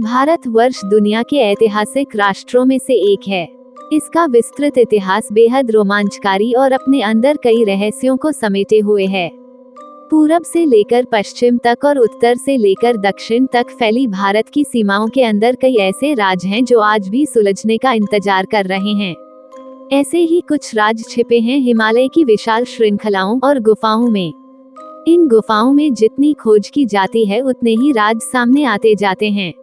भारतवर्ष दुनिया के ऐतिहासिक राष्ट्रों में से एक है। इसका विस्तृत इतिहास बेहद रोमांचकारी और अपने अंदर कई रहस्यों को समेटे हुए है। पूरब से लेकर पश्चिम तक और उत्तर से लेकर दक्षिण तक फैली भारत की सीमाओं के अंदर कई ऐसे राज हैं जो आज भी सुलझने का इंतजार कर रहे हैं। ऐसे ही कुछ राज छिपे हैं हिमालय की विशाल श्रृंखलाओं और गुफाओं में। इन गुफाओं में जितनी खोज की जाती है उतने ही राज सामने आते जाते हैं।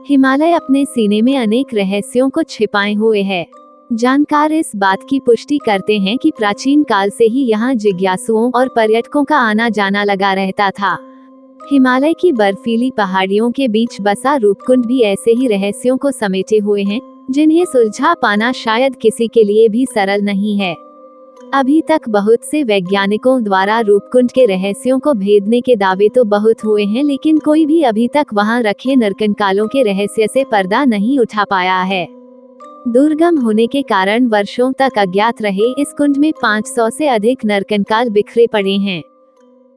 हिमालय अपने सीने में अनेक रहस्यों को छिपाए हुए है। जानकार इस बात की पुष्टि करते हैं कि प्राचीन काल से ही यहाँ जिज्ञासुओं और पर्यटकों का आना जाना लगा रहता था। हिमालय की बर्फीली पहाड़ियों के बीच बसा रूपकुंड भी ऐसे ही रहस्यों को समेटे हुए हैं जिन्हें सुलझा पाना शायद किसी के लिए भी सरल नहीं है। अभी तक बहुत से वैज्ञानिकों द्वारा रूपकुंड के रहस्यों को भेदने के दावे तो बहुत हुए हैं, लेकिन कोई भी अभी तक वहां रखे नरकंकालों के रहस्य से पर्दा नहीं उठा पाया है। दुर्गम होने के कारण वर्षों तक अज्ञात रहे इस कुंड में 500 से अधिक नरकंकाल बिखरे पड़े हैं।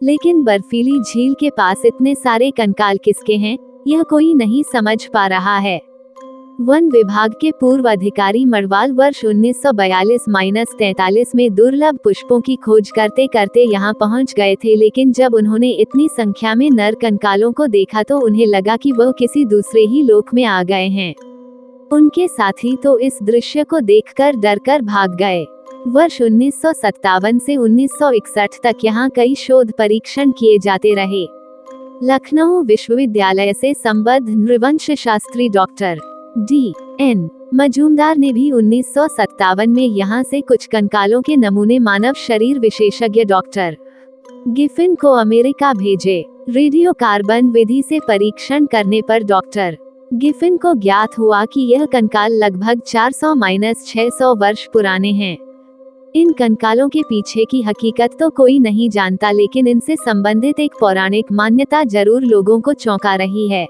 लेकिन बर्फीली झील के पास इतने सारे कंकाल किसके हैं, यह कोई नहीं समझ पा रहा है। वन विभाग के पूर्व अधिकारी मड़वाल वर्ष 1942-43 में दुर्लभ पुष्पों की खोज करते करते यहाँ पहुँच गए थे, लेकिन जब उन्होंने इतनी संख्या में नर कंकालों को देखा तो उन्हें लगा कि वह किसी दूसरे ही लोक में आ गए हैं। उनके साथी तो इस दृश्य को देखकर डरकर भाग गए। वर्ष 1957 से 1961 तक यहाँ कई शोध परीक्षण किए जाते रहे। लखनऊ विश्वविद्यालय से संबद्ध नृवंश शास्त्री डॉक्टर D.N. मजूमदार ने भी 1957 में यहाँ से कुछ कंकालों के नमूने मानव शरीर विशेषज्ञ डॉक्टर गिफिन को अमेरिका भेजे। रेडियो कार्बन विधि से परीक्षण करने पर डॉक्टर गिफिन को ज्ञात हुआ कि यह कंकाल लगभग 400-600 वर्ष पुराने हैं। इन कंकालों के पीछे की हकीकत तो कोई नहीं जानता, लेकिन इनसे संबंधित एक पौराणिक मान्यता जरूर लोगों को चौंका रही है।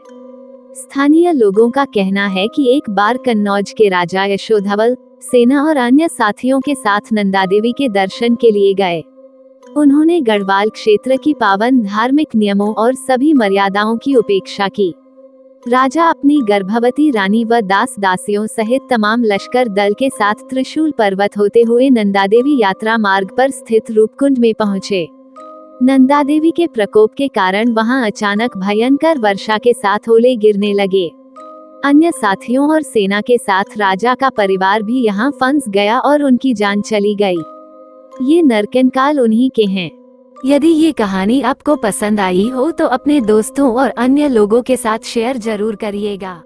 स्थानीय लोगों का कहना है कि एक बार कन्नौज के राजा यशोधवल सेना और अन्य साथियों के साथ नंदा देवी के दर्शन के लिए गए। उन्होंने गढ़वाल क्षेत्र की पावन धार्मिक नियमों और सभी मर्यादाओं की उपेक्षा की। राजा अपनी गर्भवती रानी व दास दासियों सहित तमाम लश्कर दल के साथ त्रिशूल पर्वत होते हुए नंदा देवी यात्रा मार्ग पर स्थित रूपकुंड में पहुँचे। नंदा देवी के प्रकोप के कारण वहां अचानक भयंकर वर्षा के साथ ओले गिरने लगे। अन्य साथियों और सेना के साथ राजा का परिवार भी यहां फंस गया और उनकी जान चली गई। ये नरकंकाल उन्हीं के हैं। यदि ये कहानी आपको पसंद आई हो तो अपने दोस्तों और अन्य लोगों के साथ शेयर जरूर करिएगा।